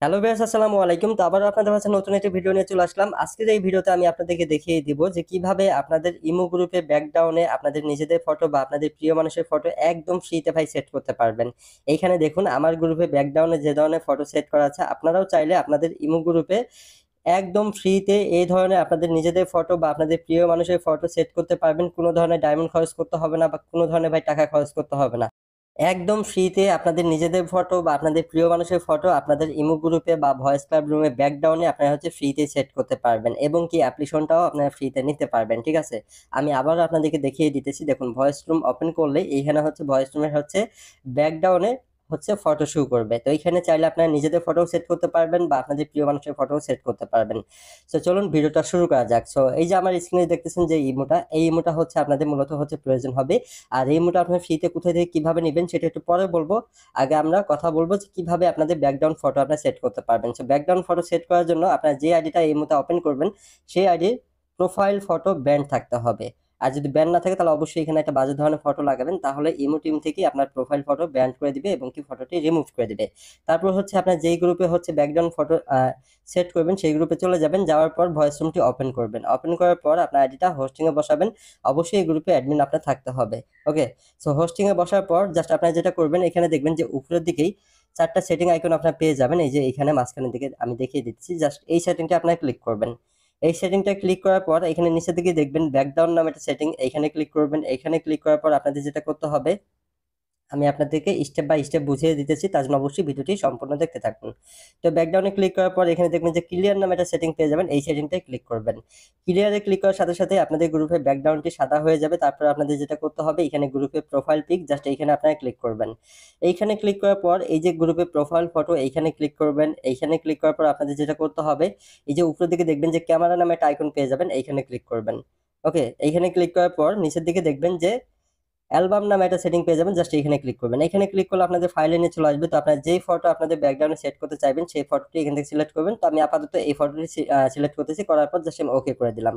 Hello viewers, আসসালামু আলাইকুম। তো আবারও আপনাদের কাছে নতুন একটি ভিডিও নিয়ে চলে আসলাম। আজকের এই ভিডিওতে আমি আপনাদেরকে দেখিয়ে দিব যে কিভাবে আপনাদের ইমো গ্রুপে ব্যাকগ্রাউন্ডে আপনাদের নিজেদের ফটো বা আপনাদের প্রিয় মানুষের ফটো একদম ফ্রিতে ভাই সেট করতে পারবেন। এইখানে দেখুন আমার গ্রুপে ব্যাকগ্রাউন্ডে যে ধরনের ফটো সেট করা আছে, আপনারাও চাইলে আপনাদের ইমো গ্রুপে একদম ফ্রিতে এই ধরনের আপনাদের নিজেদের ফটো বা আপনাদের প্রিয় মানুষের ফটো সেট করতে পারবেন। কোনো ধরনের ডায়মন্ড খরচ করতে হবে না বা কোনো ধরনের ভাই টাকা খরচ করতে হবে না। একদম ফ্রিতে আপনাদের নিজেদের ফটো বা আপনাদের প্রিয় মানুষের ফটো আপনাদের ইমো গ্রুপে বা ভয়েস ক্লাব রুমে ব্যাকগ্রাউন্ডে আপনারা ফ্রিতে সেট করতে পারবেন এবং কি অ্যাপ্লিকেশনটাও আপনারা ফ্রিতে নিতে পারবেন। ঠিক আছে, আমি আবারও আপনাদেরকে দেখিয়ে দিতেছি। দেখুন, ভয়েস রুম ওপেন করলে এইখানে ভয়েস রুমের ব্যাকগ্রাউন্ডে ফটো শো করবে। তো এইখানে চাইলে আপনারা নিজেদের ফটো সেট করতে পারবেন বা আপনাদের প্রিয় মানুষের ফটো সেট করতে পারবেন। সো চলুন ভিডিওটা শুরু করা যাক। সো এই যে আমার স্ক্রিনে দেখতেছেন যে এই ইমোটা আপনাদের মূলত প্রয়োজন হবে। আর এই ইমোটা আপনার ফ্রিতে কোথায় থেকে কিভাবে নেবেন সেটা একটু পরে বলবো। আগে আমরা কথা বলবো যে কিভাবে আপনাদের ব্যাকগ্রাউন্ড ফটো আপনারা সেট করতে পারবেন। সো ব্যাকগ্রাউন্ড ফটো সেট করার জন্য আপনারা যে আইডিটা এই ইমোটা ওপেন করবেন সেই আইডির প্রোফাইল ফটো ব্যান্ড থাকতে হবে। আর যদি ব্যান্ড না থাকে তাহলে অবশ্যই এখানে একটা বাজে ধরনের ফটো লাগাবেন, তাহলে ইমো টিম থেকে আপনার প্রোফাইল ফটো ব্যান্ড করে দিবে এবং কি ফটোটি রিমুভ করে দিবে। তারপর আপনার যেই গ্রুপে ব্যাকগ্রাউন্ড ফটো সেট করবেন সেই গ্রুপে চলে যাবেন। যাওয়ার পর ভয়েস রুমটি ওপেন করবেন। ওপেন করার পর আপনার আইডিটা হোস্টিং এ বসাবেন। অবশ্যই এই গ্রুপে অ্যাডমিন আপনার থাকতে হবে। ওকে, সো হোস্টিং এ বসার পর জাস্ট আপনারা যেটা করবেন, এখানে দেখবেন যে উপরের দিকেই চারটা সেটিং আইকন আপনারা পেয়ে যাবেন। এই যে এখানে মাঝখানের দিকে আমি দেখিয়ে দিচ্ছি, জাস্ট এই সেটিংটা আপনারা ক্লিক করবেন। এই সেটিংটা ক্লিক করার পর এখানে নিচের দিকে দেখবেন ব্যাকগ্রাউন্ড নামে একটা সেটিং, এখানে ক্লিক করবেন। এখানে ক্লিক করার পর আপনাদের যেটা করতে হবে, আমি আপনাদেরকে স্টেপ বাই স্টেপ বুঝিয়ে দিতেছি, তার জন্য অবশ্যই ভিডিওটি সম্পূর্ণ দেখতে থাকুন। তো ব্যাকগ্রাউন্ডে ক্লিক করার পর এখানে দেখবেন যে ক্লিয়ার নামে একটা সেটিং পেয়ে যাবেন, এই সেটিংটায় ক্লিক করবেন। ক্লিয়ারে ক্লিক করার সাথে সাথে আপনাদের গ্রুপের ব্যাকগ্রাউন্ডটি সাদা হয়ে যাবে। তারপর আপনাদের যেটা করতে হবে, এখানে গ্রুপের প্রোফাইল পিক, জাস্ট এইখানে আপনারা ক্লিক করবেন। এইখানে ক্লিক করার পর এই যে গ্রুপের প্রোফাইল ফটো, এইখানে ক্লিক করবেন। এইখানে ক্লিক করার পর আপনাদের যেটা করতে হবে, এই যে উপরের দিকে দেখবেন যে ক্যামেরা নামে একটা আইকন পেয়ে যাবেন, এইখানে ক্লিক করবেন। ওকে, এইখানে ক্লিক করার পর নিচের দিকে দেখবেন যে অ্যালবাম নামে একটা সেটিং পেয়ে যাবেন, জাস্ট এখানে ক্লিক করবেন। এখানে ক্লিক করলে আপনাদের ফাইলে নিয়ে চলে আসবে। তো আপনার যেই ফটো আপনাদের ব্যাকগ্রাউন্ডে সেট করতে চাইবেন সেই ফটোটি এখান থেকে সিলেক্ট করবেন। তো আমি আপাতত এই ফটোটি সিলেক্ট করতেছি, করার পর জাস্ট আমি ওকে করে দিলাম।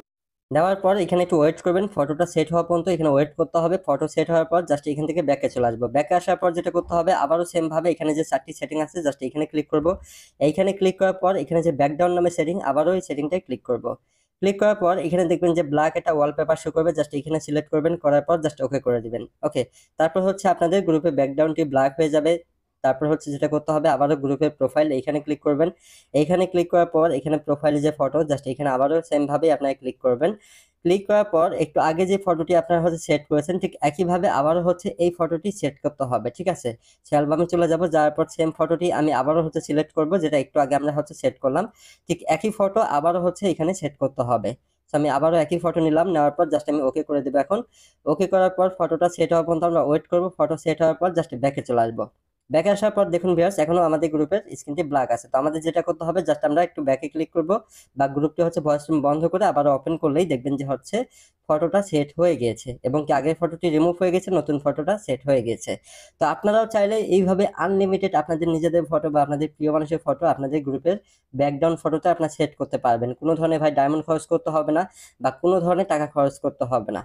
দেওয়ার পর এখানে একটু ওয়েট করবেন, ফটোটা সেট হওয়া পর্যন্ত এখানে ওয়েট করতে হবে। ফটো সেট হওয়ার পর জাস্ট এখান থেকে ব্যাকে চলে আসবো। ব্যাকে আসার পর যেটা করতে হবে, আবারও সেম ভাবে এখানে যে চারটি সেটিং আছে জাস্ট এখানে ক্লিক করব। এইখানে ক্লিক করার পর এখানে যে ব্যাকগ্রাউন্ড নামে সেটিং, আবারও এই সেটিংটায় ক্লিক করব। ক্লিক করার পর এখানে দেখবেন যে ব্ল্যাক একটা ওয়ালপেপার শো করবে, জাস্ট এখানে সিলেক্ট করবেন, করার পর জাস্ট ওকে করে দিবেন। ওকে, তারপর আপনাদের গ্রুপে ব্যাকগ্রাউন্ডটি ব্ল্যাক হয়ে যাবে। তারপর যেটা করতে হবে, আবারও গ্রুপের প্রোফাইল এইখানে ক্লিক করবেন। এইখানে ক্লিক করার পর এখানে প্রোফাইলে যে ফটো, জাস্ট এখানে আবারও সেম ভাবে আপনারা ক্লিক করবেন। ক্লিক করার পর একটু আগে যে ফটোটি আপনারা সেট করেছেন ঠিক একইভাবে আবারও এই ফটোটি সেট করতে হবে। ঠিক আছে, সে অ্যালবামে চলে যাব। যাওয়ার পর সেম ফটোটি আমি আবারও সিলেক্ট করব, যেটা একটু আগে আমরা সেট করলাম। ঠিক একই ফটো আবারও এখানে সেট করতে হবে। তো আমি আবারও একই ফটো নিলাম, নেওয়ার পর জাস্ট আমি ওকে করে দেবো। এখন ওকে করার পর ফটোটা সেট হওয়ার পর্যন্ত আমরা ওয়েট করব। ফটো সেট হওয়ার পর জাস্ট ব্যাকে চলে আসবো। ব্যাকে আসার পর দেখুন ভিউয়ার্স, এখনো আমাদের গ্রুপের স্ক্রিনটি ব্ল্যাক আছে। তো আমাদের যেটা করতে হবে, জাস্ট আমরা একটু ব্যাকে ক্লিক করব বা গ্রুপটি ভয়েস রুম বন্ধ করে আবার ওপেন করলেই দেখবেন যে ফটোটা সেট হয়ে গিয়েছে এবং কি আগের ফটোটি রিমুভ হয়ে গেছে, নতুন ফটোটা সেট হয়ে গেছে। তো আপনারাও চাইলে এইভাবে আনলিমিটেড আপনাদের নিজেদের ফটো বা আপনাদের প্রিয় মানুষের ফটো আপনাদের গ্রুপের ব্যাকগ্রাউন্ড ফটোতে আপনারা সেট করতে পারবেন। কোনো ধরনের ভাই ডায়মন্ড খরচ করতে হবে না বা কোনো ধরনের টাকা খরচ করতে হবে না।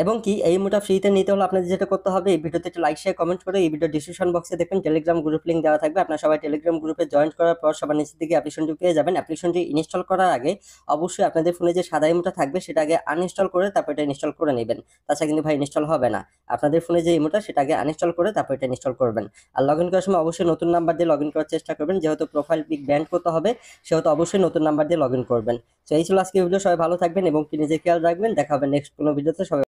এবং কি এই ইমোটা ফ্রিতে নিতে হলে আপনাদের যেটা করতে হবে, এই ভিডিওতে একটা লাইক শেয়ার কমেন্ট করে এই ভিডিও ডিসক্রিপশন বক্সে দেখবেন টেলিগ্রাম গ্রুপ লিংক দেওয়া থাকবে। আপনারা সবাই টেলিগ্রাম গ্রুপে জয়েন করার পর সবার নিচের দিকে অ্যাপ্লিকেশনটি পেয়ে যাবেন। অ্যাপ্লিকেশনটি ইনস্টল করার আগে অবশ্যই আপনাদের ফোনে যে সাদা ইমোটা থাকবে সেটা আগে আনইনস্টল করে তারপর এটা ইনস্টল করে নেবেন। তাছাড়া কিন্তু ভাই ইনস্টল হবে না। আপনাদের ফোনে যে ইমোটা সেটা আগে আনইনস্টল করে তারপর এটা ইনস্টল করবেন। আর লগ ইন করার সময় অবশ্যই নতুন নাম্বার দিয়ে লগ ইন করার চেষ্টা করবেন, যেহেতু প্রোফাইল পিক ব্যান্ড করতে হবে সেহেতু অবশ্যই নতুন নাম্বার দিয়ে লগ ইন করবেন। তো এই ছিল আজকের ভিডিও। সবাই ভালো থাকবেন এবং নিজের খেয়াল রাখবেন। দেখা হবে নেক্সট কোনো ভিডিওতে। সবাই